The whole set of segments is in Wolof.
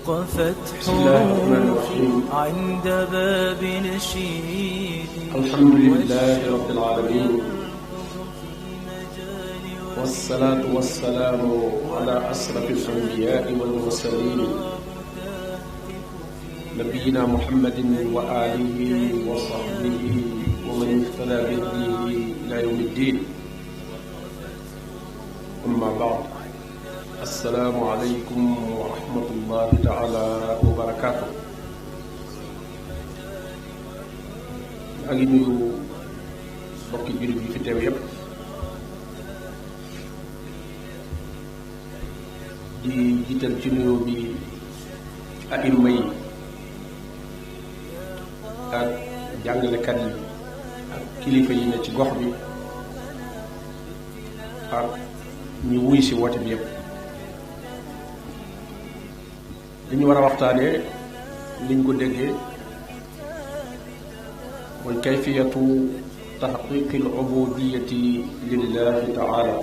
وقفت بسم الله الرحمن الرحيم. عند باب نشيد الحمد لله رب العالمين، والصلاة والسلام على أشرف الأنبياء والمرسلين نبينا محمد وآله وصحبه ومن اهتدى بهديه إلى يوم الدين. أما بعد، السلام عليكم ورحمة الله تعالى وبركاته. maa ngi nuyu mbokki jullit yi fi teew yépp di jiital ci nuyoo bi aïma yi ak jàngalekat yi ak kilifa yi ne ci gox bi ak ñu wuy si woote bi yépp. li ñu war a waxtaanee liñ ko déggee mooy kayfiyatu taxqiqi al ubudiyati lillahi taala,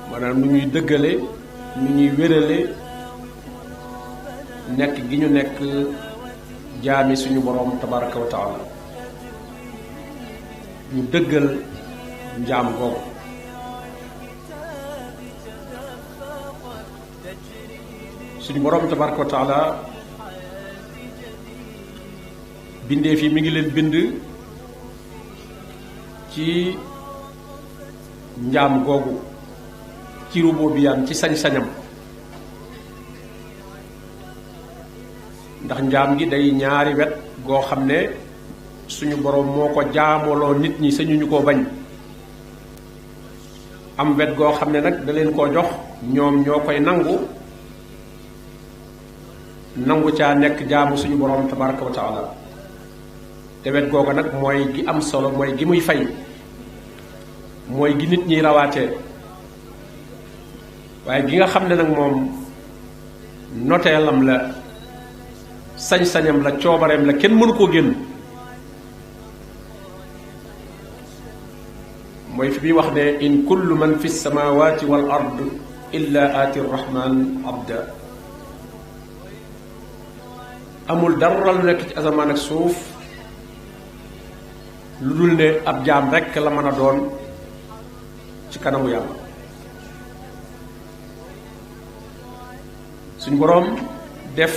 maanaam nu ñuy dëggale nu ñuy wérale nekk gi ñu nekk jaami suñu boroom tabaraka wa taala, ñu dëggal njaam googu. suñu boroom tabaraka wa taala bindee fii mi ngi leen bind ci njaam googu, ci rububiyaam, ci sañ-sañam. ndax njaam gi day ñaari wet goo xam ne suñu boroom moo ko jaamaloo nit ñi sañuñu koo bañ. am wet goo xam ne nag da leen koo jox, ñoom ñoo koy nangu caa nekk jaamu suñu boroom tabaraka wa taala. te wet googu nag mooy gi am solo, mooy gi muy fay, mooy gi nit ñiy rawaatee. waaye gi nga xam ne nag moom noteelam la, sañ-sañam la, coobareem la, kenn mënu koo génn, mooy fi muy wax ne in kullu man fi samawati wal ard illa aati rahman abda. amul dara lu nekk ci asamaan ak suuf lu dul ne ab jaam rekk la mën a doon ci kanamu yàlla. suñ boroom def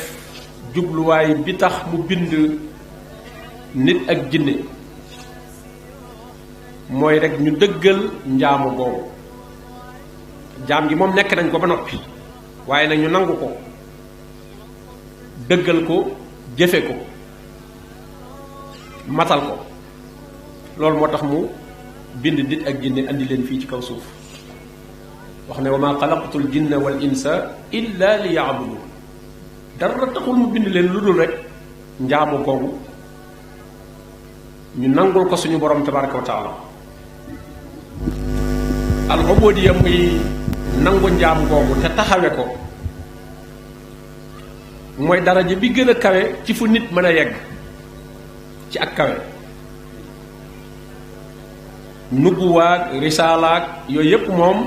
jubluwaay bi tax mu bind nit ak jinne mooy rekk ñu dëggal njaamu boobu. jaam gi moom nekk nañ ko ba noppi, waaye nag ñu nangu ko, dëggal ko, jëfe ko, matal ko. loolu moo tax mu bind nit ak jinne andi leen fii ci kaw suuf, wax ne wa ma xalaqtul jinna wal insa illa li yaabudun. dara taxul mu bind leen lu dul rek njaamu googu ñu nangul ko suñu borom tabaraka wa taala. al ubudiya muy nangu njaam googu te taxawe ko mooy daraja bi gën a kawe ci fu nit mën a yegg ci ak kawe. nubuwaak risaalaak yooyu yépp moom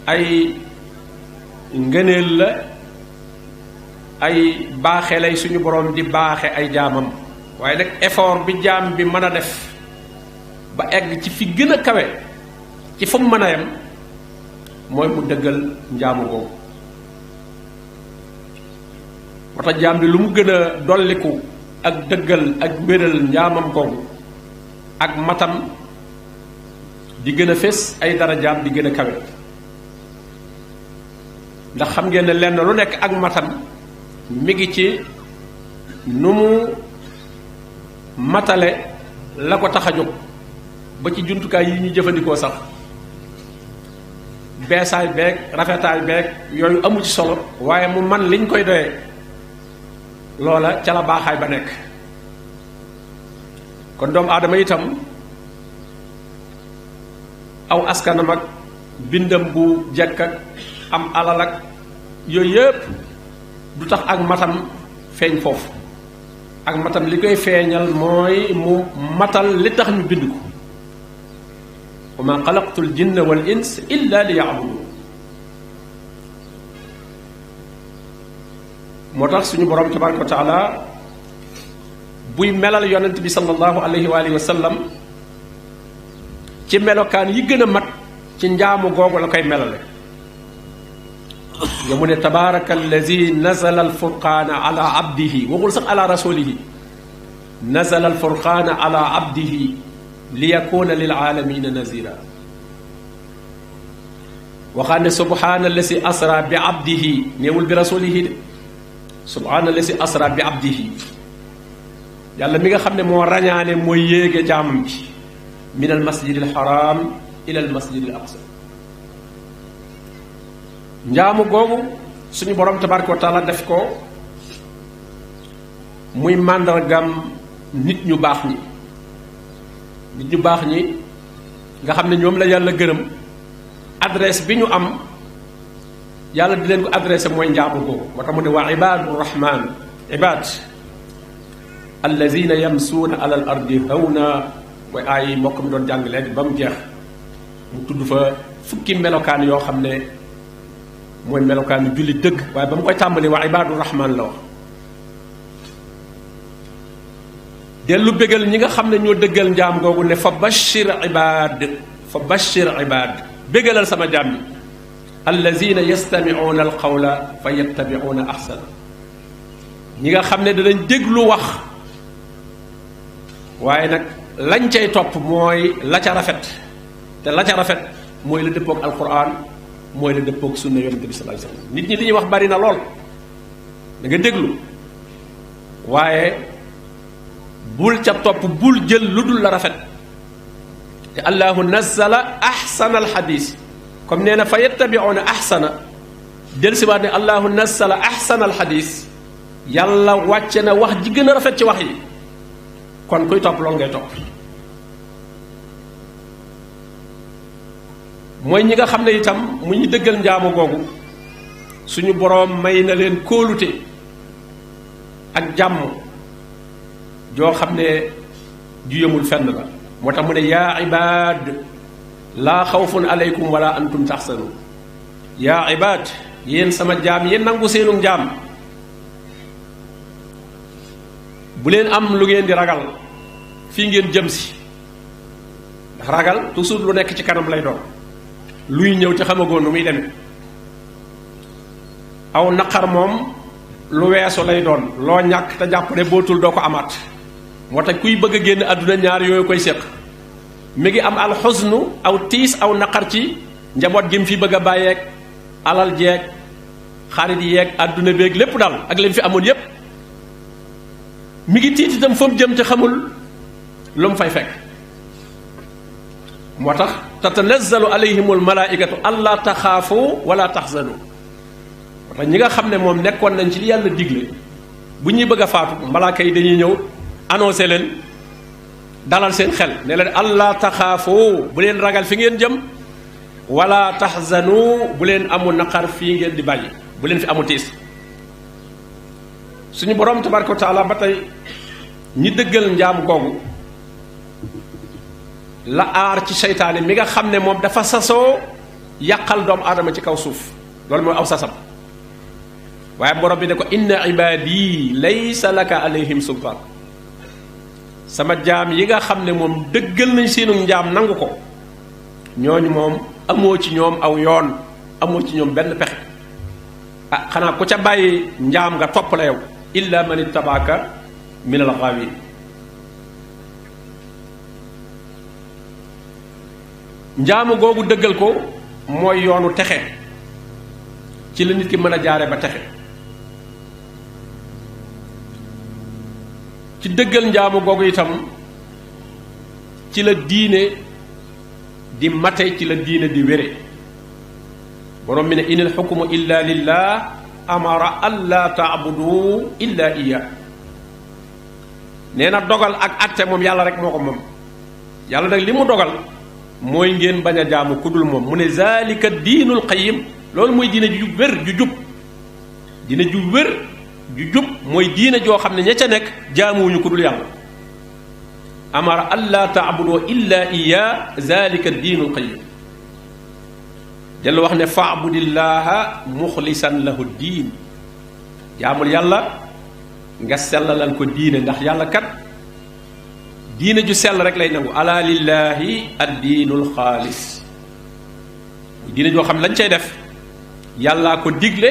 ay ngëneel la, ay baaxe lay suñu boroom di baaxe ay jaamam. waaye nag effort bi jaam bi mën a def ba egg ci fi gën a kawe ci fu mu mën a yem mooy mu dëggal njaamu boobu. moo tax jaam bi lu mu gën a dolliku ak dëggal ak wéral njaamam googu ak matam di gën a fés, ay darajaam di gën a kawe. ndax xam ngeen ne lenn lu nekk ak matam mi ngi ci nu mu matale la ko tax a jóg. ba ci jumtukaay yi ñu jëfandikoo sax, beesaay beeg rafetaay beeg yooyu amu ci solo, waaye mu man liñ koy doyee loola ca la baaxaay ba nekk. kon doomu aadama itam aw askanam ak bindam bu jekk ak am alal ak yooyu yëpp du tax ak matam feeñ foofu. ak matam li koy feeñal mooy mu matal li tax ñu bind ko. wa ma xalaqtul jinna wal ins illa li ya'budun. moo tax suñu borom tabaraka wa taala buy melal yonent bi sallallahu alayhi wa alihi wa sallam ci melokaan yi gën a mat ci njaamu googu la koy melale nga mu ne tabaraka allazi nazala alfurqaana ala abdihi waxul sax ala rasulihi nazala alfurqaana ala abdihi li yakuna lil aalamina nazira waxaan ne subhaana allazi asra bi abdihi néewul bi rasulihi de subhaana allazi asra bi abdihi yàlla mi nga xam ne moo rañaane mooy yéege jaamam bi min al masjid al haram ila al masjid al aqsa njaamu googu suñu borom tabaraka wa taala def ko muy màndargam nit ñu baax ñi nit ñu baax ñi nga xam ne ñoom la yàlla gërëm adresse bi ñu am yàlla di leen ko adressé mooy njaamu googu moo tax mu ne waa ibaadu rahman ibaad allazina yamsuuna ala al ardi hawna mooy ay mbokk mi doon jàng léegi ba mu jeex mu tudd fa fukki melokaan yoo xam ne mooy melokaanu julli dëgg waaye ba mu koy tàmbali waa ibaadu rahman la wax dellu bégal ñi nga xam ne ñoo dëggal njaam googu ne fa bashir ibaad bégalal sama jaam yi allazina yastamiuuna alqawla fa yattabiuuna ahsana ñi nga xam ne danañ déglu wax waaye nag lañ cay topp mooy la ca rafet te la ca rafet mooy la dëppoog alquran mooy la dëppoog sunna yonente bi sallallahu alayhi wasallam nit ñi li ñuy wax bari na lool da nga déglu waaye bul ca topp bul jël lu dul la rafet te allahu nazzala ahsana alxadis comme nee na fa yattabiuuna ahsana del siwaat ne allahu nazzala ahsana alxadis yàlla wàcce na wax ji gën a rafet ci wax yi kon kuy topp loolu ngay topp mooy ñi nga xam ne itam mu ñu dëggal njaamu googu suñu boroom may na leen kóolute ak jàmm joo xam ne ju yëmul fenn la moo tax mu ne yaa ibaad laa xawfun aleykum wala antum taxsanun yaa ibaad yéen sama jaam yéen nangu seenu njaam bu leen am lu ngeen di ragal fii ngeen jëm si ndax ragal toujours lu nekk ci kanam lay doon luy ñëw ci xamagoon nu muy demee aw naqar moom lu weesu lay doon loo ñàkk te jàpp ne bootul doo ko amaat moo tax kuy bëgg a génn àdduna ñaar yooyu koy séq mi ngi am alxusnu aw tiis aw naqar ci njaboot gi mu fi bëgg a bàyyeeg alal jeeg xarit yeeg àdduna beeg lépp daal ak leen fi amoon yépp mi ngi tiit itam fa mu jëm te xamul lu mu fay fekk moo tax tatanazzalu alayhimul malaikatu allaa taxaafu wala taxzanu moo tax ñi nga xam ne moom nekkoon nañ ci li yàlla digle bu ñuy bëgg a faatu malaaka yi dañuy ñëw annoncé leen dalal seen xel ne leen allaa taxaafu bu leen ragal fi ngeen jëm wala taxzanu bu leen amul naqar fii ngeen di bàyyi bu leen fi amul tiis suñu borom tabaraka wa taala ba tey ñi dëggal njaam googu la aar ci seytaane mi nga xam ne moom dafa sasoo yàqal doomu aadama ci kaw suuf loolu mooy aw sasam waaye borom bi ne ko inna ibaadi laysa laka alayhim sultaan sama jaam yi nga xam ne moom dëggal nañ seenu njaam nangu ko ñooñu moom amoo ci ñoom aw yoon amoo ci ñoom benn pexe ah xanaa ku ca bàyyi njaam nga topp la yow illa man ittabaaka min al ghaawin njaamu googu dëggal ko mooy yoonu texe ci la nit ki mën a jaare ba texe ci dëggal njaamu googu itam ci la diine di mate ci la diine di wére borom mi ne inal xukmu illa lillah amara alla taabudu illa iya nee na dogal ak atte moom yàlla rek moo ko moom yàlla nag li mu dogal mooy ngeen bañ a jaamu ku dul moom mu ne zalika diinul qayim loolu mooy diine ju wér ju jub diine ju wér ju jub mooy diine joo xam ne ña ca nekk jaamuwuñu ku dul yàlla amara alla taabudu illa iya zalika diinul qayim dellu wax ne faabudillaha muxlisan lahu diin jaamul yàlla nga sellalal ko diine ndax yàlla kat diine ju sell rek lay nangu ala lillahi ad diinul xaalis diine joo xam lañ cay def yàllaa ko digle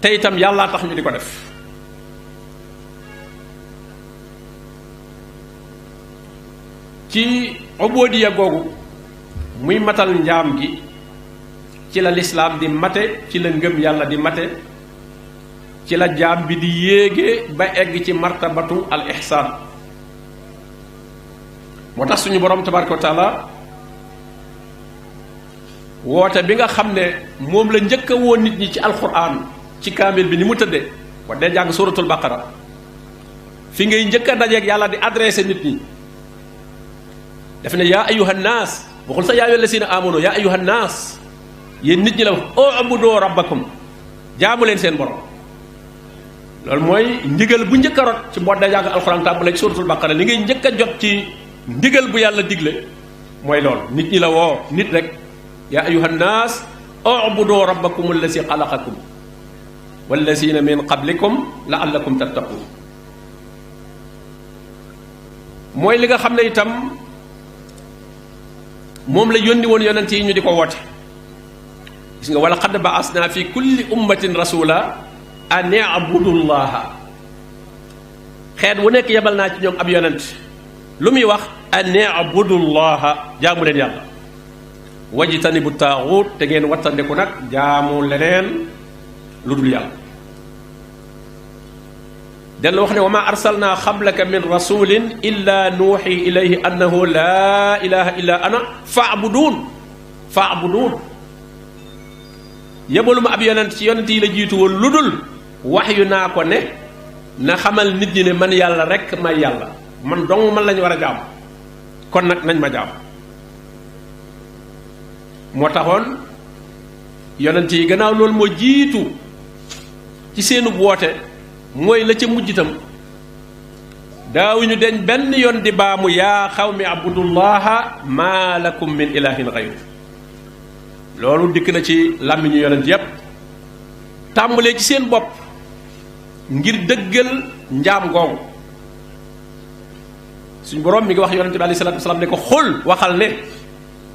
te itam yàllaa tax ñu di ko def ci ubudiya googu muy matal njaam gi ci la lislaam di mate ci la ngëm yàlla di mate ci la jaam bi di yéege ba egg ci martabatu al ihsaan moo tax suñu borom tabaraka wa taala woote bi nga xam ne moom la njëkk a woon nit ñi ci alquran ci kaamil bi ni mu tëddee wa dee jàng suratul baqara fi ngay njëkk a dajeeg yàlla di adressé nit ñi daf ne yaa ayuhan naas waxul sax yaa ayyuhal lazina amanu yaa ayuhan naas yéen nit ñi la wax ubudu rabbakum jaamu leen seen borom loolu mooy ndigal bu njëkk a rot ci boo dee jàng alquran tàmbalee ci suratul baqara li ngay njëkk a jot ci ndigal bu yàlla digle mooy loolu nit ñi la woo nit rek yaa ayuha nnaas ubudu rabbakum allasi xalaqakum wallazina min qablikum laallakum tattaqun mooy li nga xam ne itam moom la yónni woon yonent yi ñu di ko woote gis nga wala qad ba'asna fi kulli ummatin rasula an i'budu llaha xeet wu nekk yebal naa ci ñoom ab yonent lu muy wax an i'budu llaha jaamu leen yàlla wajtanibu taaxuut te ngeen wattandiku nag jaamu leneen lu dul yàlla dellu wax ne wa ma arsalna xablaka min rasulin illa nuuxi ilayhi annahu laa ilaha illa ana faabuduun yebalu ma ab yonent ci yonent yi la jiitu woon lu dul wax yu naa ko ne na xamal nit ñi ne man yàlla rek may yàlla man dong man lañu war a jaam kon nag nañ ma jaam moo taxoon yonent yi gannaaw loolu moo jiitu ci seenu woote mooy la ca mujj itam daawuñu deñ benn yoon di baamu yaa xawmi abudullaha maa lakum min ilahin xayru loolu dikk na ci làmmiñu yonent yépp tàmbalee ci seen bopp ngir dëggal njaam googu suñ boroom mi ngi wax yonent bi alayhi salaatu wasalaam ne ko xul waxal ne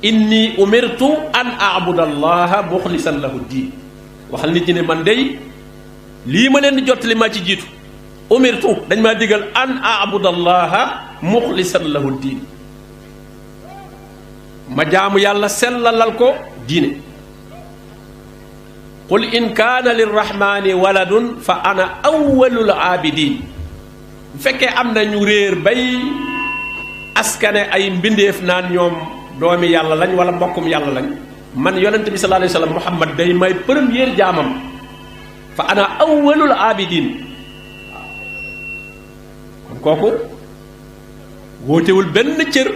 inni umirtu an a'buda allaha muxlisan lahu diin waxal nit ñi ne man dey lii ma leen di jottali maa ci jiitu umirtu dañ maa digal an a'buda allaha muxlisan lahu diin ma jaamu yàlla sellalal ko diine qul in kaana lirrahmani waladun fa ana awwalul aabidin bu fekkee am na ñu réer bay askane ay mbindeef naan ñoom doomi yàlla lañ wala mbokkum yàlla lañ man yonent bi sallallahu alayhi wa sallam muhammad day may première jaamam fa ana awwalul abidin kon kooku wóotewul benn cër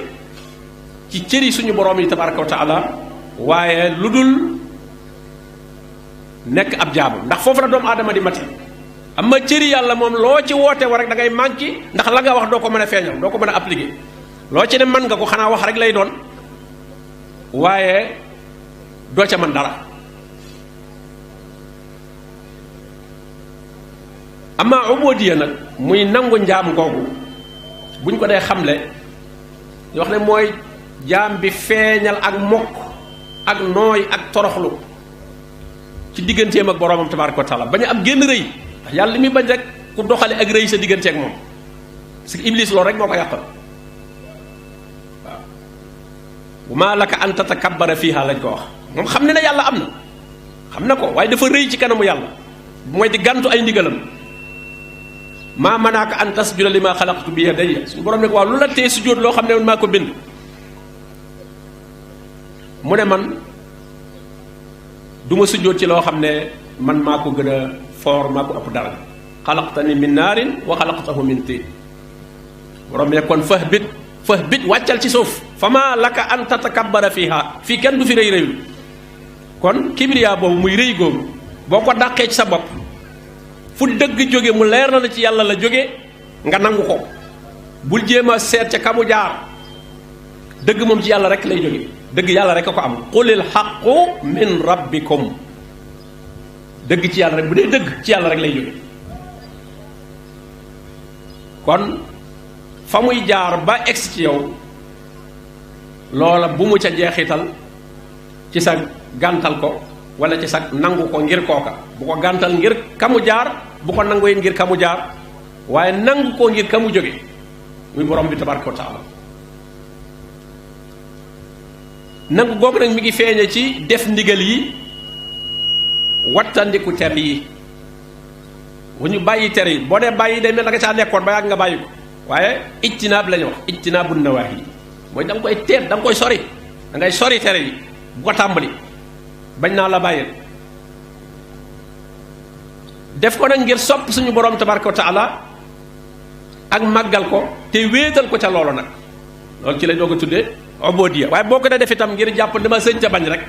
ci cëri suñu borom yi tabaraka wa taala waaye lu dul nekk ab jaamu ndax foofu la doomu aadama di mati amma cëri yàlla moom loo ci woote wa rek da ngay manqué ndax la nga wax doo ko mën a feeñal doo ko mën a appliquer loo ci ne mën nga ko xanaa wax rek lay doon waaye doo ca mën dara amma ubudiya nag muy nangu njaam googu buñ ko dee xamle yoo xam ne mooy jaam bi feeñal ak mokk ak nooy ak toroxlu ci digganteem ak boroomam tabaraka wa taala bañ a am génn rëy ndax yàlla li muy bañ rek ku doxale ak rëy sa digganteeg moom parce que iblis loolu rek moo ko yàqal wa maa laka an tatakabbara fiiha lañ ko wax moom xam ne na yàlla am na xam na ko waaye dafa rëy ci kanamu yàlla mooy di gàntu ay ndigalam maa manaaka an tasjuda li maa xalaqtu bi yadayya suñu borom ne ko waaw lu la tee sujjóot loo xam ne man maa ko bind mu ne man du ma sujjóot ci loo xam ne man maa ko gën a foor maa ko ëpp dara xalaqtani min naarin wa xalaqtahu min tiin borom ne kon fahbit wàccal ci suuf fa maa laka an tatakabbara fiiha fii kenn du fi rëy rëyul kon kibriya boobu muy rëy googu boo ko dàqee ci sa bopp fu dëgg jóge mu leer na la ci yàlla la jóge nga nangu ko bul jéem a seet ca kamu jaar dëgg moom ci yàlla rek lay jóge dëgg yàlla rek a ko am qulil haqqu min rabbikum dëgg ci yàlla rek bu dee dëgg ci yàlla rek lay jóge kon fa muy jaar ba egsi ci yow loola bu mu ca jeexital ci sa gàntal ko wala ci sa nangu ko ngir kooka bu ko gàntal ngir kamu jaar bu ko nangu ngir kamu jaar waaye nangu ko ngir kamu jóge muy borom bi tabaraka wa taala nangu googu nag mi ngi feeñe ci def ndigal yi wattandiku tere yi bu ñu bàyyi tere yi boo dee bàyyi day mel da nga caa nekkoon ba yàgg nga bàyyi ko waaye ijtinaab la ñu wax ijtinaabu nawaahi mooy da nga koy teet da nga koy sori da ngay sori tere yi bu ko tàmbali bañ naa la bàyyil def ko nag ngir sopp suñu borom tabaraka wa taala ak màggal ko te wéetal ko ca loolu nag loolu ci lay doog a tuddee ubudiyya waaye boo ko dee def itam ngir jàpp dama sëñ ca bañ rek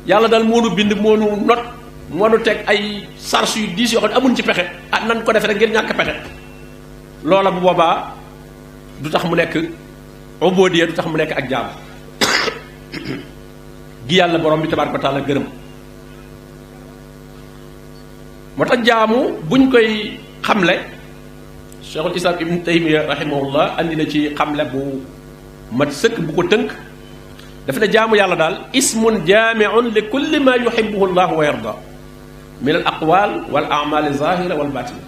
yàlla daal moonu bind moonu not moonu teg ay charge yu diis yoo xam ne amuñ ci pexe ah nan ko defe rek ngir ñàkk pexe loola bu boobaa du tax mu nekk ubudiyya du tax mu nekk ak jaam gi yàlla borom bi tabaraka wa taala gërëm moo tax jaamu buñ koy xamle cheikhul islam ibn taymiya rahimahullah andi na ci xamle bu mat sëkk bu ko tënk dafa ne jaamu yàlla daal ismun jaamiun li kulli ma yuhibbuhu llahu wa yarda min al aqwal wal amal zahira wal batina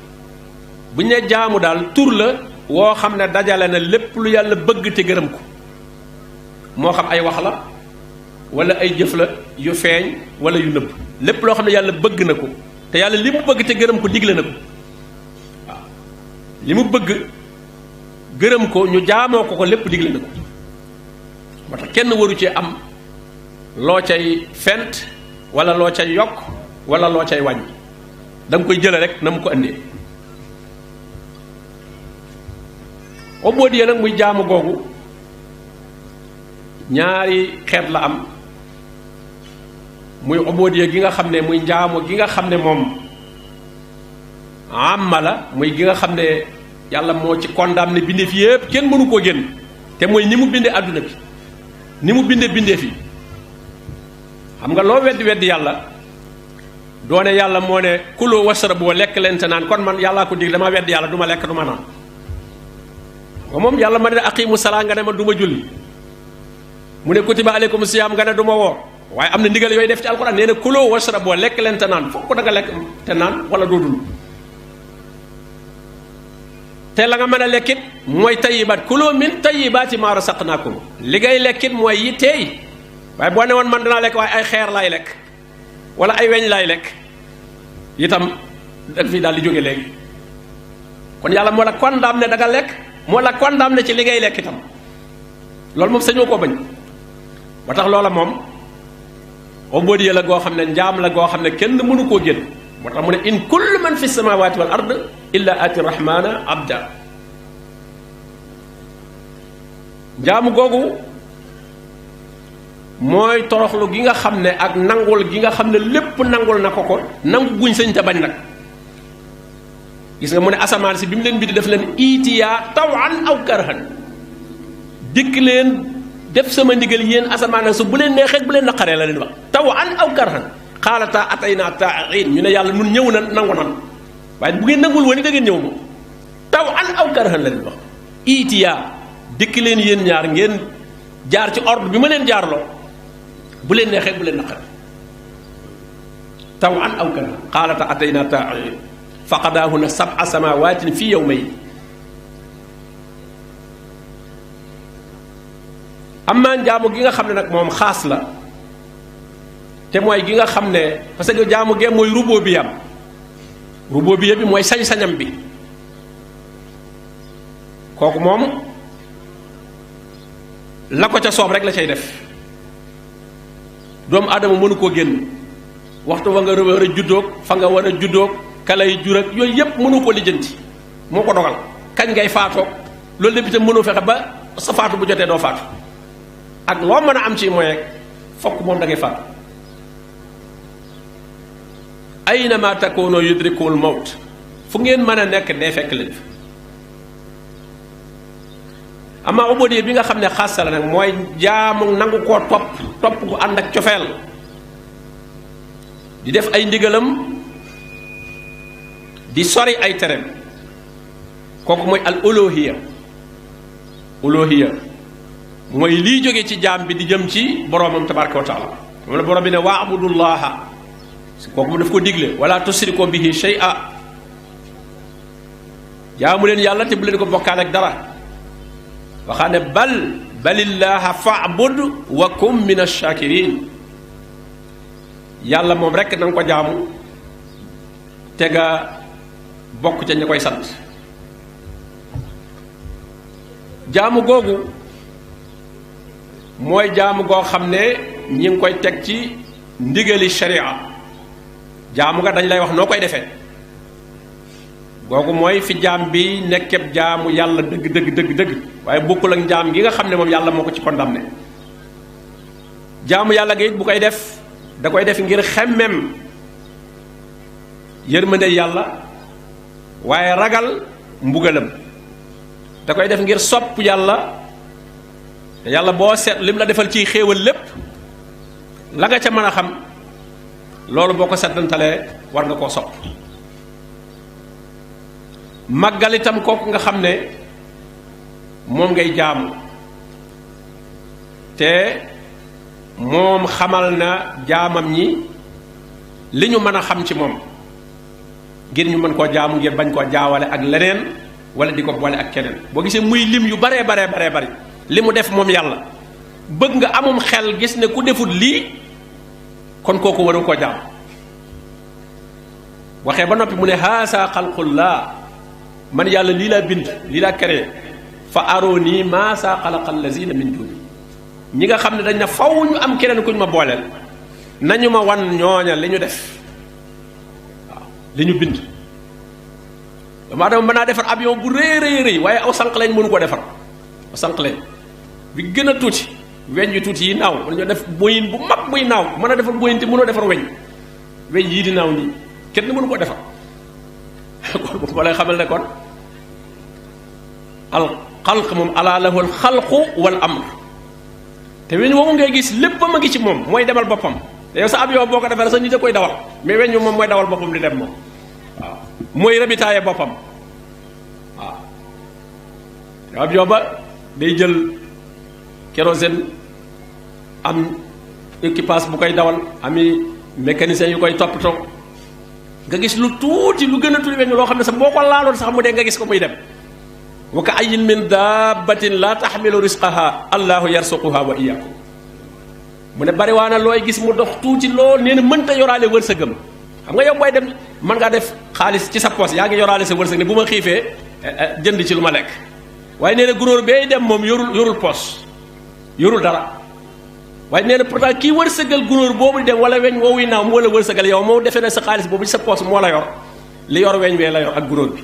buñ ne jaamu daal tur la woo xam ne dajale na lépp lu yàlla bëgg te gërëm ko moo xam ay wax la wala ay jëf la yu feeñ wala yu nëbb lépp loo xam ne yàlla bëgg na ko te yàlla li mu bëgg te gërëm ko digle na ko waaw li mu bëgg gërëm ko ñu jaamoo ko ko lépp digle na ko moo tax kenn waru cee am loo cay fent wala loo cay yokk wala loo cay wàññi da nga koy jële rek na mu ko andee ubudiyya nag muy jaamu googu ñaari xeet la am muy ubudiyya gi nga xam ne muy njaamu gi nga xam ne moom amma la muy gi nga xam ne yàlla moo ci condamné bindeef yépp kenn mënu koo génn te mooy ni mu bindee àdduna bi ni mu bindee bindeef yi xam nga loo weddi weddi yàlla doone yàlla moo ne kulu wasrabu lekk leen te naan kon man yàllaa ko dig dama weddi yàlla du ma lekk du ma naan ba moom yàlla ma ne aqimu salaa nga ne ma du ma julli mu ne kutiba aleykum siyaam nga ne du ma woor waaye am na ndigal yooyu def ci alquran nee na kuloo washraboo lekk leen te naan fokk da nga lekk te naan wala doo dund te la nga mën a lekkit mooy tayibaat kuloo min tayibaati maa rasaqnaakum li ngay lekkit mooy yi teey waaye boo ne woon man danaa lekk waaye ay xeer laay lekk wala ay weñ laay lekk itam dag fii daal di jóge léegi kon yàlla moo la condamné da nga lekk moo la condamné ci li ngay lekk itam loolu moom sañoo koo bañ ba tax loola moom ubudiyya la goo xam ne njaam la goo xam ne kenn mënu koo génn moo tax mu ne in kullu man fi samawati wal ard illa ati rahmana abda njaamu googu mooy toroxlu gi nga xam ne ak nangul gi nga xam ne lépp nangul na ko ko nangu guñ sëñ te bañ nag gis nga mu ne asamaan si bi mu leen bindi def leen itiyaa tawan aw karhan dikk leen def sama ndigal yéen asamaan su bu leen neexee bu leen naqaree la leen wax tawan aw karhan xaalataa atayna taa'iin ñu ne yàlla nun ñëw na nangu nan waaye bu ngeen nangul woon da ngeen ñëw moom tawan aw karhan la leen wax itiyaa dikk leen yéen ñaar ngeen jaar ci ordre bi ma leen jaarloo bu leen neexee bu leen naqaree tawan aw karhan xaalataa atayna taa'iin faqadaahunna sab'a samawaatin fi yawmayn amma jaamu gi nga xam ne nag moom xaas la te mooy gi nga xam ne parce que jaamu gee mooy rububiyya bi mooy sañ-sañam bi kooku moom la ko ca soob rek la cay def doomu aadama mënu koo génn waxtu wa nga war a juddoog fa nga war a juddoog kalay jur ak yooyu yépp mënu ko lijjanti moo ko dogal kañ ngay faatoo loolu lépp itam mënoo fexe ba sa faatu bu jotee doo faatu ak loo mën a am ci mooy fokk moom da ngay faatu aynama takoonoo yudrikul mawt fu ngeen mën a nekk dee fekk leen ama ubudiyya bi nga xam ne xaas la nag mooy jaamu nangu koo topp gu ànd ak cofeel di def ay ndigalam di sori ay tereem kooku mooy al uluhiya mooy liy jóge ci jaam bi di jëm ci boroomam tabaraka wa taala moom la borom bi ne waabudullaha kooku mu daf ko digle wala tusriku bihi shay'a jaamu leen yàlla te bu leen ko bokkaale ak dara waxaa ne balillaha fa'bud wa kum min ash-shakirin yàlla moom rekk na nga ko jaamu te nga bokk ca ña koy sant jaamu googu mooy jaamu goo xam ne ñi ngi koy teg ci ndigali sharia jaamu nga dañ lay wax noo koy defee googu mooy fi jaam bi nekkeb jaamu yàlla dëgg waaye bokkul ak jaam gi nga xam ne moom yàlla moo ko ci condamné jaamu yàlla gi it bu koy def da koy def ngir xemmem yërmande yàlla waaye ragal mbugalam da koy def ngir sopp yàlla te yàlla boo seet lim la defal ciy xéewal lépp la nga ca mën a xam loolu boo ko settantalee war nga koo sopp màggal itam kooku nga xam ne moom ngay jaamu te moom xamal na jaamam ñi li ñu mën a xam ci moom ngir ñu mën koo jaamu ngir bañ koo jaawale ak leneen wala di ko boole ak keneen boo gisee muy lim yu baree bari li mu def moom yàlla bëgg nga amum xel gis ne ku defut lii kon kooku waru koo jaam waxee ba noppi mu ne haasa xalqullah man yàlla lii laa bind lii laa créé fa aroni maa saa xalaqa allazina min duni ñi nga xam ne dañ na faw ñu am keneen kuñ ma booleel nañu ma wan ñooña li ñu def waaw li ñu bind dama dama mën naa defar avion bu rëy waaye aw sànq lañ mënu ko defar aw sànq lañ bi gën a tuuti weñ yu tuuti yi naaw wala ñoo def boyin bu mag buy naaw mën a defar boyin te mënoo defar weñ yii di naaw nii kenn mënu ko defar kon bu ma lay xamal ne kon al xalq moom ala lahu al xalqu wal amr te weñ woowu ngay gis lépp a ngi ci moom mooy demal boppam te yow sa avion boo ko defee sa nit a koy dawal mais weñ moom mooy dawal boppam di dem moom waaw mooy rabitaaye boppam waaw avion ba day jël kérosène am équipage bu koy dawal ami mécanicien yu koy toppatoo nga gis lu tuuti lu gën a tuuti weñ loo xam ne sax boo ko laaloon sax mu dee nga gis ko muy dem wa ka ayyin min dabbatin la taxmilu risqaha allahu yarsuquha wa iyyakum mu ne bari waa na looy gis mu dox tuuti lool nee na mënta yoraale wërsëgam xam nga yow booy dem mën ngaa def xaalis ci sa poos yaa ngi yoraale sa wërsëg ne bu ma xiifee jënd ci lu ma lekk waaye nee na gunóor bay dem moom yorul poos yorul dara waaye nee na pourtant kii wërsëgal gunóor boobu dem wala weñ woowu naaw moo la wërsëgal yow moo defee ne sa xaalis boobu ci sa poos moo la yor li yor weñ wee la yor ak gunóor bi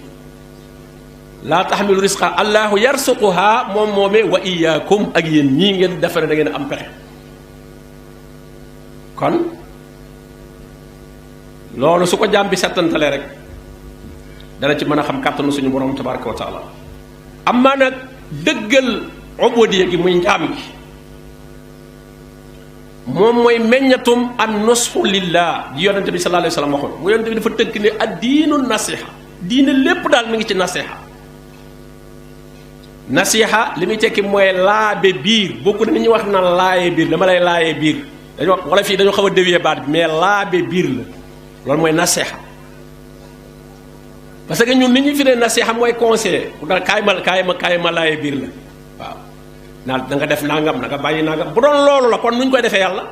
laa taxmilu risqa allahu yarsuquha moom moomee wa iyaakum ak yéen ñii ngeen defe ne da ngeen am pexe kon loolu su ko jaam bi settantalee rek dana ci mën a xam kàttanu suñu borom tabaraka wa taala amaa nag dëggal ubudiya gi muy njaam gi moom mooy meññatum an nusxu lillah ji yonente bi sallallahu alayhi wa sallam waxoon mu yonente bi dafa tënk ne ad diinu nasiha diine lépp daal mi ngi ci nasiha nasiha li muy tekki mooy laabe biir bokku na ni ñuy wax na laaye biir dama lay laayee biir dañoo wala fii dañoo xaw a dévier baat bi mais laabe biir la loolu mooy nasiha parce que ñun ni ñuy firee nasiha mooy conseiller da kaay ma laaye biir la waaw naa da nga def nangam na nga bàyyi nangam bu doon loolu la kon nuñ koy defee yàlla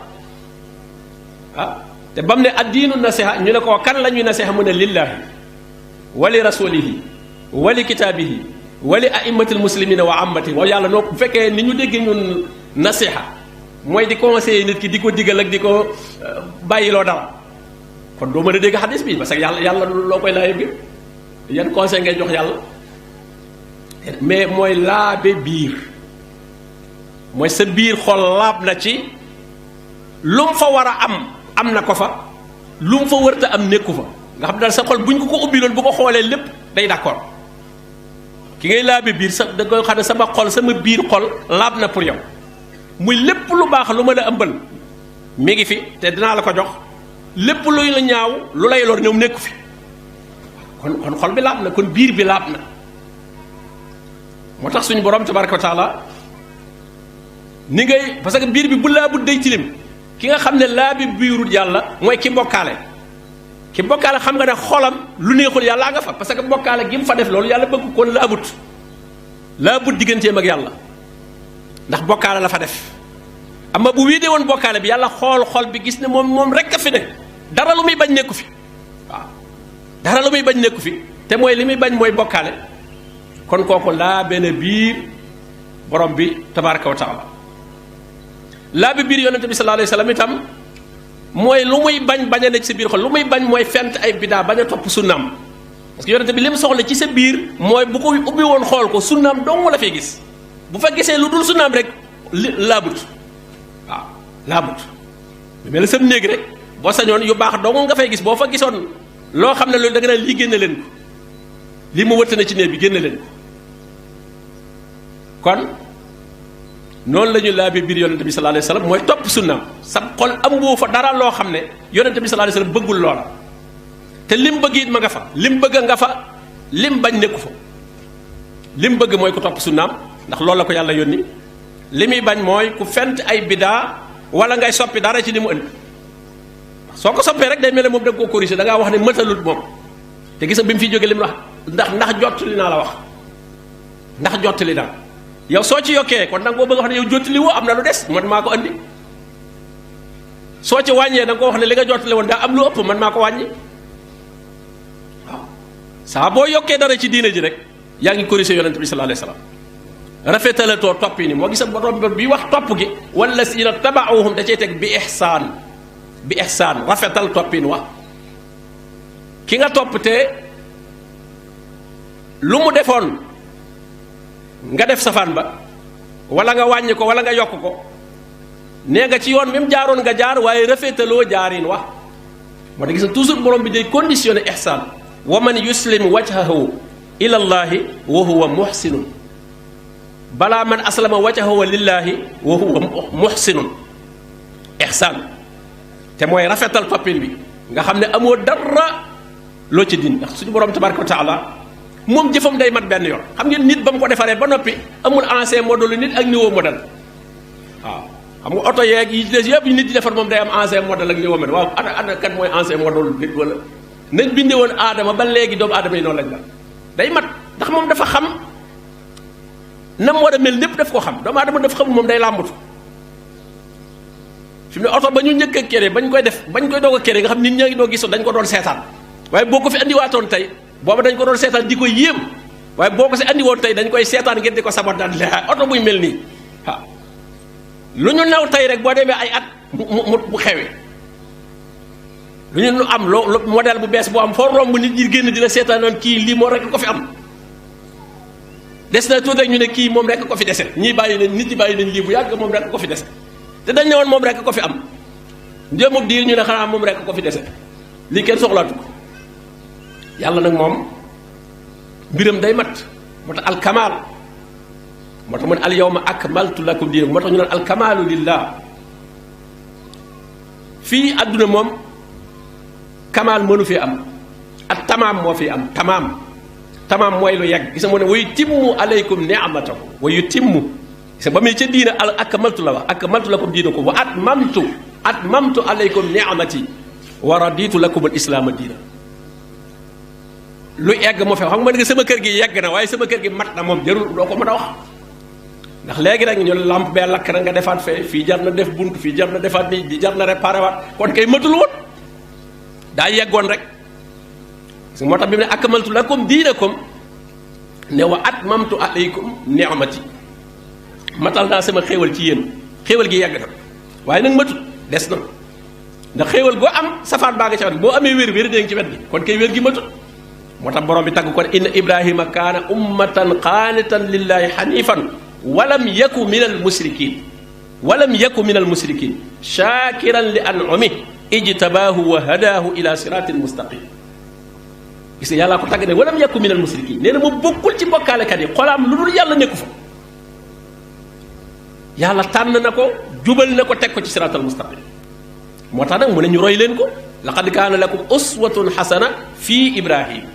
ah te bam ne addiinu nasiha ñu ne ko kan la ñuy nasiha mu ne lillahi wali rasulihi wali kitaabihi wali aimatil muslimina wa ammati waaw yàlla noo bu fekkee ni ñu déggee ñun nasiha mooy di conseiller nit ki di ko digal ak di ko bàyyiloo dara kon doo mën a dégg xadis bi parce que yàlla loo koy laaye biir yan conseil ngay jox yàlla mais mooy laabe biir mooy sa biir xol laab na ci lu mu fa war a am na ko fa lu mu fa wërta am nekku fa nga xam daal sa xol buñ ko ubbiloon bu ko xoolee lépp day d'accord ki ngay laabe biir sa da koy xam ne sama xol sama biir xol laab na pour yow muy lépp lu baax lu ma la ëmbal mi ngi fi te dinaa la ko jox lépp luy la ñaaw lu lay lor ñoom nekku fi kon xol bi laab na kon biir bi laab na moo tax suñu borom tabaraka wa taala ni ngay parce que biir bi bu laabut day tilim ki nga xam ne laabi biirul yàlla mooy ki bokkaale xam nga ne xolam lu neexul yàlla nga fa parce que bokkaale gi mu fa def loolu yàlla bëgg kon laabut digganteem ak yàlla ndax bokkaale la fa def amma bu wii dee woon bokkaale bi yàlla xool xol bi gis ne moom rek a fi ne dara lu muy bañ nekku fi waaw dara lu muy bañ nekku fi te mooy li muy bañ mooy bokkaale kon kooku laa benn biir borom bi tabaraka wa taala laa bi biir yonente bi sallallahu alayhi wa sallam itam mooy lu muy bañ bañ a nekk sa biir xol lu muy bañ mooy fent ay bidaa bañ a topp sunnaam parce que yonente bi li mu soxla ci sa biir mooy bu ko ubbi woon xool ko sunnaam dong la fay gis bu fa gisee lu dul sunnaam rek laabut waaw laabut lu mel ne sam néeg rek boo sañoon yu baax dong nga fay gis boo fa gisoon loo xam ne loolu da nga naan lii génne leen ko lii mu wëtt na ci néeg bi génne leen ko kon noonu la ñu laabi biir yonente bi sallallahu alayhi wasallam mooy topp sunnaam sa xol amoo fa dara loo xam ne yonente bi sallallahu alayhi wasallam bëggul loola te lim bëgg it ma nga fa lim bëgg nga fa lim bañ nekku fa lim bëgg mooy ku topp sunnaam ndax loolu la ko yàlla yónni li muy bañ mooy ku fent ay bidaa wala ngay soppi dara ci li mu ënd soo ko soppee rek day mel ne moom da nga koo corriger da ngaa wax ne mëtalut moom te gis nga bi mu fiy jógee li mu wax ndax jottali naa la wax ndax jottali naa yow soo ci yokkee kon da nga koo bëgg wax ne yow jottali woo am na lu des man maa ko andi soo ci wàññee da nga ko wax ne li nga jottali woon daa am lu ëpp man maa ko wàññi waaw saa boo yokkee dara ci diine ji rek yaa ngi corriger yonent bi sallallahu alayhi wasallam rafetalatoo topp yi ni moo gis borom bi wax topp gi wala si na tabaauhum da cay teg bi ihsaan rafetal toppin wax ki nga topp te lu mu defoon nga def safaan ba wala nga wàññi ko wala nga yokk ko nee nga ci yoon mi mu jaaroon nga jaar waaye rafetaloo jaarin wax moo tax gis nga toujours borom bi day conditionné ihsaan wa man yuslim wajhahu ila allahi wa huwa muhsinun balaa man aslama wajhahu lillahi wa huwa muhsinun ihsaan te mooy rafetal toppin bi nga xam ne amoo dara loo ci din ndax suñu borom tabaraka wa taala moom jëfam day mat benn yoon xam ngeen nit ba mu ko defaree ba noppi amul ancien modèle nit ak nouveau modèle waaw xam nga oto yeeg yi des yëpp nit di defar moom day am ancien modèle ak nouveau modèle waaw ana kan mooy ancien modèle nit wala nañ bindee woon aadama ba léegi doomu aadama yi noonu lañ la day mat ndax moom dafa xam nam war a mel lépp daf ko xam doomu aadama dafa xam moom day làmbatu fi mu ne oto ba ñu njëkk a kéré bañ koy doog a kéré nga xam nit ñaa ngi doo gisoon dañ ko doon seetaan waaye boo ko fi andiwaatoon tey booba dañ ko doon seetaan di ko yéem waaye boo ko si andi woon tey dañ koy seetaan ngeen di ko sabat daan la oto buy mel nii waaw lu ñu naw tey rek boo demee ay at mu xewee lu ñu am loo modèle bu bees boo am foo romb nit ñi génn di la seetaan naan kii lii moo rek ko fi am des na tuuti rek ñu ne kii moom rek ko fi dese ñii bàyyi nañ nit ñi bàyyi nañ lii bu yàgg moom rek ko fi dese te dañ ne woon moom rek ko fi am njëmub diir ñu ne xanaa moom rek ko fi dese lii kenn soxlaatu ko yàlla nag moom mbiram day mat moo tax alkamaal moo tax mu ne al yawma akmaltu lakum diinakum moo tax ñu naan alkamaalu lillah fii àdduna moom kamaal mënu fi am ak tamaam moo fi am tamaam mooy lu yegg gis nga mu ne wa yutimmu alaykum ni'matahu wa yutimmu gis nga ba muy ca diina al akmaltu la wax akmaltu lakum diinakum wa atmamtu alaykum ni'mati wa raditu lakum al islaama diina lu egg moo fi xam nga sama kër gi yegg na waaye sama kër gi mat na moom jarul doo ko mën a wax ndax léegi rek ñu lamp bee lakk na nga defaat fee fii jar na def bunt fii jar na defaat nii bi jar na réparé waat kon kay matul woon daa yeggoon rek parce que moo tax bi mu ne akmaltu lakum diinakum ne wa atmamtu alaykum ni'mati matal naa sama xéewal ci yéen xéewal gi yegg na waaye nag matut des na ndax xéewal goo am safaan baa nga ci wet boo amee wér dee ngi ci wet gi kon kay wér gi matut moo tax borom bi tagg ko ne inna ibrahima kaana ummatan qaanitan lillahi hanifan walam yaku min al mushrikin shakiran li an'ami ijtabaahu wa hadaahu ila siratin mustaqim gis nga yàllaa ko tagg ne walam yaku min al mushrikin nee na mu bokkul ci bokkaalekat yi xolaam lu dul yàlla nekku fa yàlla tànn na ko jubal na ko teg ko ci siratal mustaqim moo tax nag mu ne ñu roy leen ko laqad kaana lakum uswatun hasana fii ibrahim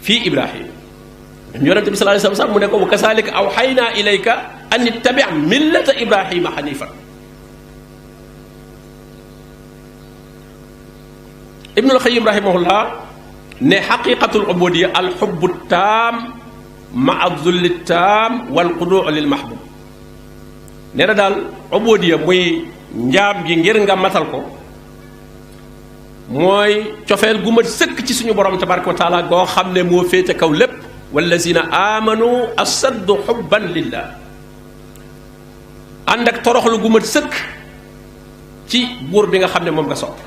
fii Ibrahim yonente bi sallallahu alayhi wasallam mu ne ko wa kasaalika awhaynaa ilayka an ittabi' millata Ibrahima hanifan. Ibnul Qayyim rahimahullah ne xaqiqatul ubudiyya al hubbu taam ma'a dhulli taam wal xuduu' lil mahbub. nee na daal ubudiyya muy njaam gi ngir nga matal ko mooy cofeel gu mat sëkk ci suñu borom tabaraka wa taala goo xam ne moo féete kaw lépp. wallazina amanu asaddu xubban lillah ànd ak toroxlu gu mat sëkk ci buur bi nga xam ne moom nga sopp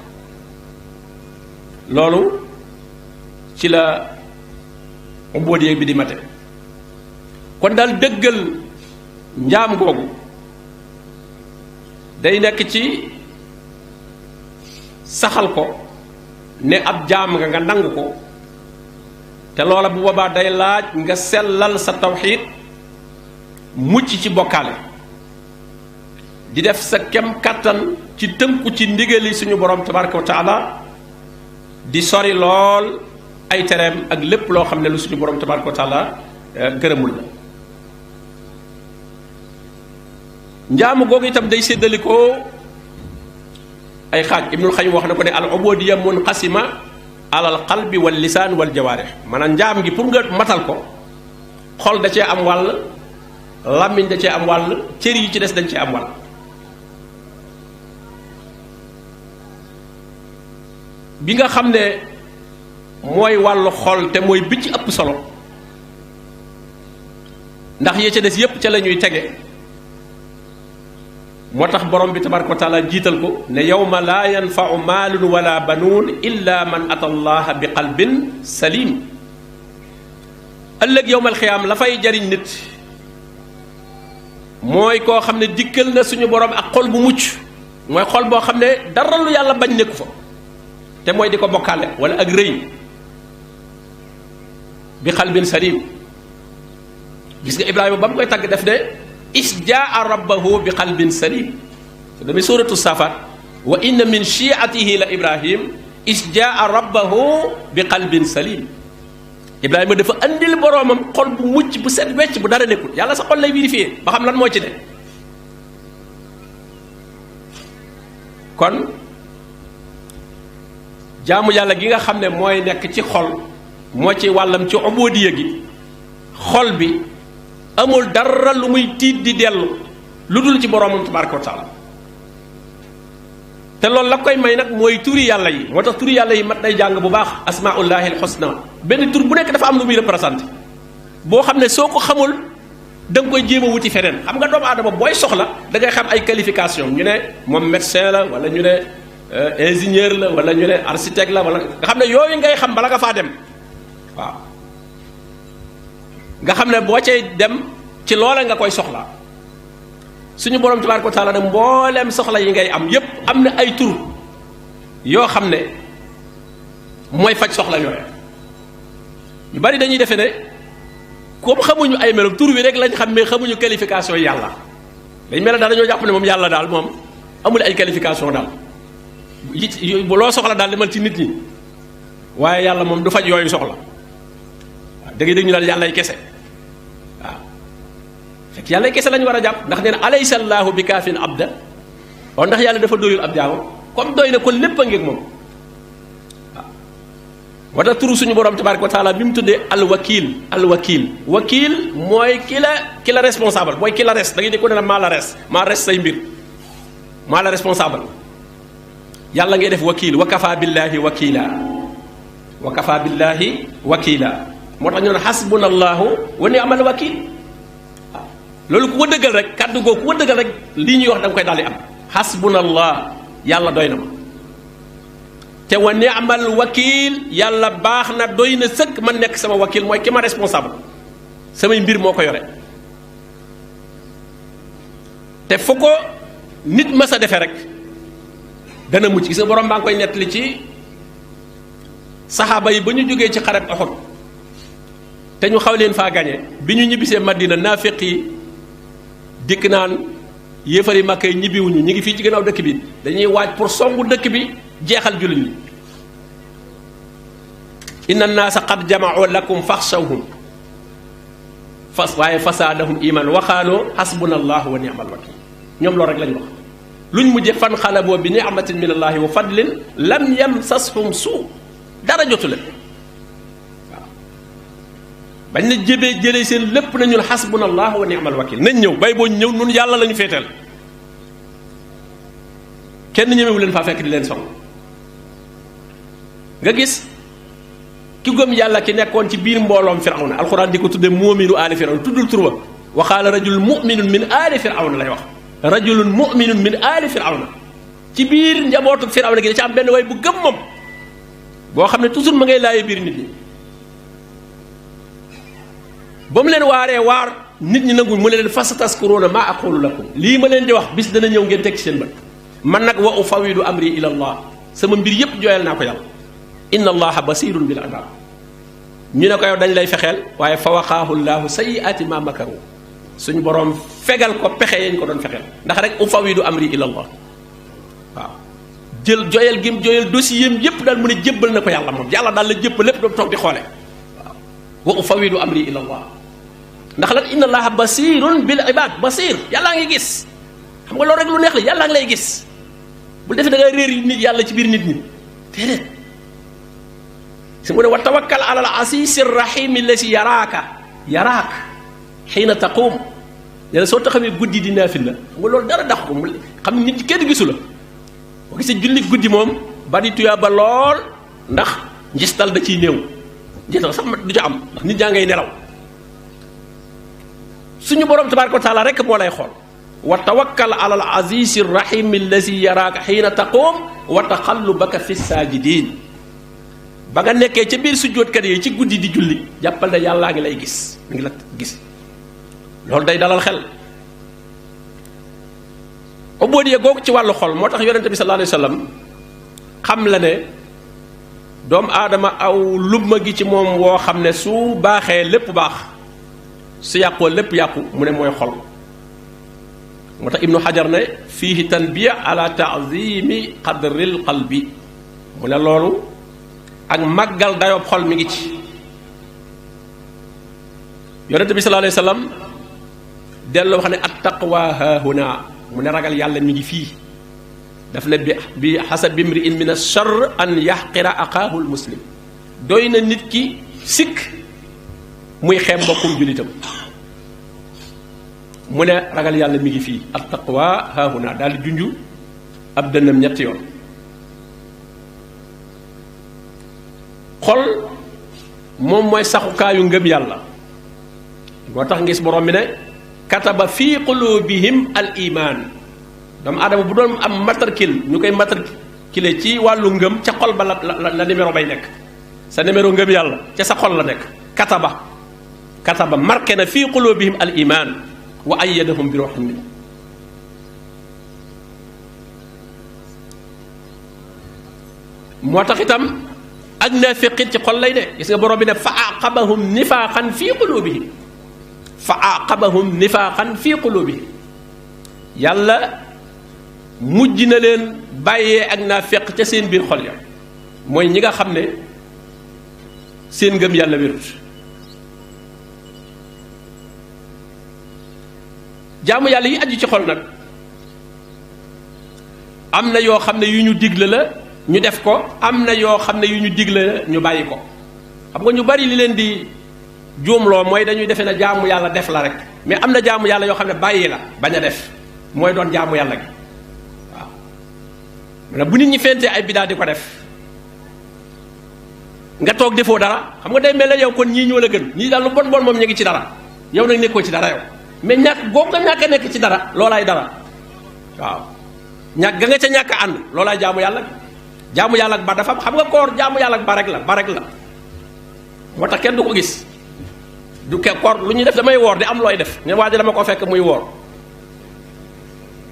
loolu ci la ubudiyya bi di mate. kon daal dëggal njaam googu day nekk ci saxal ko ne ab jaam nga nangu ko te loola bu boobaa day laaj nga sellal sa tawxiid mucc ci bokkaale di def sa kem kàttan ci tënku ci ndigali suñu borom tabaraka wa taala di sori lool ay tereem ak lépp loo xam ne lu suñu borom tabaraka wa taala gërëmul la. njaamu googu itam day séddalikoo ay xaaj. Ibnul Qayyim wax na ko ne al ubudiyya munqasima alal qalbi wal lisaan wal jawaarih maanaam njaam gi pour nga matal ko xol da cee am wàll làmmiñ da cee am wàll cër yi ci des dañ cee am wàll. bi nga xam ne mooy wàllu xol te mooy bi ci ëpp solo ndax yee ca des yépp ca la ñuy tege moo tax borom bi tabaraka wa taala jiital ko ne yawma laa yanfau maalun wala banuun illa man ata allaha bi qalbin salim. ëllëg yowmal xiyaam la fay jariñ nit mooy koo xam ne dikkal na suñu borom ak xol bu mucc mooy xol boo xam ne dara lu yàlla bañ nekku fa te mooy di ko bokkaale wala ak rëy bi qalbin salim. gis nga Ibrahima ba mu koy tagg def de isjaa rabbahu bi qalbin salim te damay suuratu saafaat wa inna min shi'atihi la Ibrahim isjaa rabbahu bi qalbin salim. Ibrahima dafa andil boroomam xol bu mucc bu set wecc bu dara nekkul yàlla sa xol lay vérifier ba xam lan moo ci ne. kon jaamu yàlla gi nga xam ne mooy nekk ci xol moo ci wàllam ci ubudiyya gi xol bi amul dara lu muy tiit di dellu lu dul ci boroomam tabaraka wa taala te loolu la koy may nag mooy turi yàlla yi moo tax turi yàlla yi mat day jàng bu baax asmaullahi alxusna benn tur bu nekk dafa am lu muy représenté boo xam ne soo ko xamul da nga koy jéem a wuti feneen. xam nga doomu aadama booy soxla da ngay xam ay qualification ñu ne moom médecin la wala ñu ne ingénieur la wala ñu ne architecte la wala nga xam ne yooyu ngay xam bala nga faa dem waaw nga xam ne boo cay dem ci loola nga koy soxla suñu borom tabaaraka wa taala ne mbooleem soxla yi ngay am yépp am na ay tur yoo xam ne mooy faj soxla yooyu. ñu bari dañuy defe ne comme xamuñu ay melam tur wi rek lañ xam mais xamuñu qualification yi yàlla dañ mel ne daal dañoo jàpp ne moom yàlla daal moom amul ay qualification daal bu loo soxla daal demal ci nit ñi waaye yàlla moom du faj yooyu soxla waaw da ngay dégg ñu daal yàllay kese waaw fekk yàllay kese lañu war a jàpp ndax nee na alaysa llaahu bi kaafin abda waaw ndax yàlla dafa doyul ab jaamam comme doy na kon lépp a ngeeg moom waaw moo tax turu suñu borom tabaaraka wa taala bi mu tuddee alwakil wakil mooy ki la responsable mooy ki la res da ngay dégg ko ne la maa res say mbir maa la responsable yàlla ngay def wakil wa kafa billahi wakila moo tax ñu ne xasbuna allahu wa ni'mal wakil waaw loolu ku ko dëggal rek kàddu googu ku ko dëggal rek lii ñuy wax da nga koy daal di am xasbuna allah yàlla doy na ma te wa ni'mal wakil yàlla baax na doy na sëkk man nekk sama wakil mooy ki ma responsable samay mbir moo ko yore te fu ko nit ma sa defee rek dana mucc gis nga borom baa ngi koy nettali ci saxaaba yi ba ñu jógee ci xareb Uhud te ñu xaw leen faa gañe bi ñu ñibbisee Madina naafiq yi dikk naan yéefari Makka yi ñibbiwuñu ñu ngi fii ci gannaaw dëkk bi dañuy waaj pour songu dëkk bi jeexal jullit ñi inna annaasa qad jama'u lakum faxshawhum waaye fasaadahum iman waxaaloo xasbuna allahu wa ni'mal wakil ñoom loolu rek lañ wax luñ mujje fan xalaboo bi ni'matin min allahi wa fadlin lam yamsashum suu dara jotu leen waaw bañ na jëlee seen lépp na ñun xasbuna allahu wa ni'mal wakil nañ ñëw bay boo ñëw nun yàlla la ñu féeteel kenn ñemewu leen faa fekk di leen song nga gis ki gëm yàlla ki nekkoon ci biir mbooloom firawna alxuraan di ko tudde mu'minu aali firawna tuddul turwa wa qaala rajulun mu'minun min aali firawna lay wax rajulun mu'minun min aali firawna ci biir njabootu firawna gi da ci am benn way bu gëm moom boo xam ne toujours ma ngay laaye biir nit ñi ba mu leen waaree waar nit ñi nanguñ mu ne leen fasataskuruuna maa aqulu lakum lii ma leen di wax bis dana ñëw ngeen teg ci seen bët man nag wa ufawidu amri ila allah sama mbir yépp jooyal naa ko yàlla inna allaha basirun bil ibad ñu ne ko yow dañ lay fexeel waaye fa waqaahu llaahu sayyi'aati ma makaru suñu boroom fegal ko pexe yañ ko doon fexeel ndax rek ufawidu amri ila allah waaw jël joyal gim joyal dossier yépp daal mu ne jébbal na ko yàlla moom yàlla daal la jébbal lépp doon toog di xoole waaw wa ufawidu amri ila allah ndax lan inna allaha basirun bil ibad basir yàllaa ngi gis xam nga loolu rek lu neex la yàllaa ngi lay gis bu defee da ngay réer nit yàlla ci biir nit ñi déedéet su mu ne wa tawakkal ala al asiisi rahimi lasi yaraaka xiina taquum nee soo taxawee guddi di naafil la xam nga loolu dara dax ko xam ne nit ñi kenn gisu la boo gisee julli guddi moom bari tuyaa ba lool ndax njistal da ciy néew njistal sax du ca am ndax nit ñaa ngay nelaw suñu borom tabaaraka wa taala rek moo lay xool wa tawakkal ala al azizi rahimi lasi yaraaka xiina taquum wa taqallubaka fi saajidin ba nga nekkee ca biir sujjóotkat yi ci guddi di julli jàppal ne yàllaa ngi lay gis mi ngi la gis loolu day dalal xel ubudiya googu ci wàllu xol moo tax yonente bi sallallahu alayhi wa sallam xam la ne doomu aadama aw lumma gi ci moom woo xam ne su baaxee lépp baax su yàqoo lépp yàqu mu ne mooy xol moo tax ibnu xajar ne fiihi tanbiya ala taazimi qadril qalbi mu ne loolu ak màggal dayoob xol mi ngi ci yonente bi sallallahu alayhi wa sallam delloo wax ne at taqwa haahuna mu ne ragal yàlla mi ngi fii daf ne bi xasabi imri'in min ash-sharr an yaxqira aqaahu al-muslim doy na nit ki sikk muy xeeb mbokkum julitam mu ne ragal yàlla mi ngi fii at taqwa haahuna daal di junju ab dënnam ñetti yoon xol moom mooy saxukaayu ngëm yàlla moo tax ngis borom mi ne kataba fi qulubihim al iman doomu aadama bu doon am matricule ñu koy matriculé ci wàllu ngëm ca xol ba la numéro bay nekk sa numéro ngëm yàlla ca sa xol la nekk kataba marqué na fi qulubihim al iman wa ayyadahum bi ruuhin min moo tax itam ak naafiqit ci xol lay ne gis nga borom bi ne fa aqabahum nifaaqan fi qulubihim yàlla mujj na leen bàyyee ak naafiq ca seen biir xol ya mooy ñi nga xam ne seen ngëm yàlla wérut jaamu yàlla yi aju ci xol nag am na yoo xam ne yu ñu digle la ñu def ko am na yoo xam ne yu ñu digle la ñu bàyyi ko xam nga ñu bari li leen di juumloo mooy dañuy defe ne jaamu yàlla def la rek mais am na jaamu yàlla yoo xam ne bàyyi la bañ a def mooy doon jaamu yàlla gi waaw maanaam bu nit ñi fentee ay bidaa di ko def nga toog defoo dara xam nga day mel ne yow kon ñii ñoo la gën ñii daal lu bon bon moom ñu ngi ci dara yow nag nekkoo ci dara yow mais ñàkk boo nga ñàkk a nekk ci dara loolaay dara waaw ñàkk ga nga ca ñàkk a ànd loolaay jaamu yàlla gi jaamu yàlla ak ba dafa xam nga koor jaamu yàlla ak ba rek la moo tax kenn du ko gis du ke koor lu ñuy def damay woor di am looy def ne waa ji dama ko fekk muy woor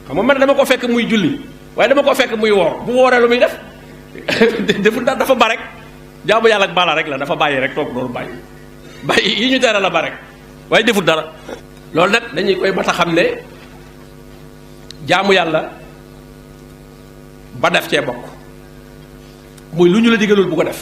xam nga man dama ko fekk muy julli waaye dama ko fekk muy woor bu wooree lu muy def dafa ba rek jaamu yàlla ak bala rek la dafa bàyyi rek toog loolu bàyyi yi ñu tere la ba rek waaye deful dara loolu nag dañuy koy mat a xam ne jaamu yàlla ba def cee bokk muy lu ñu la digalul bu ko def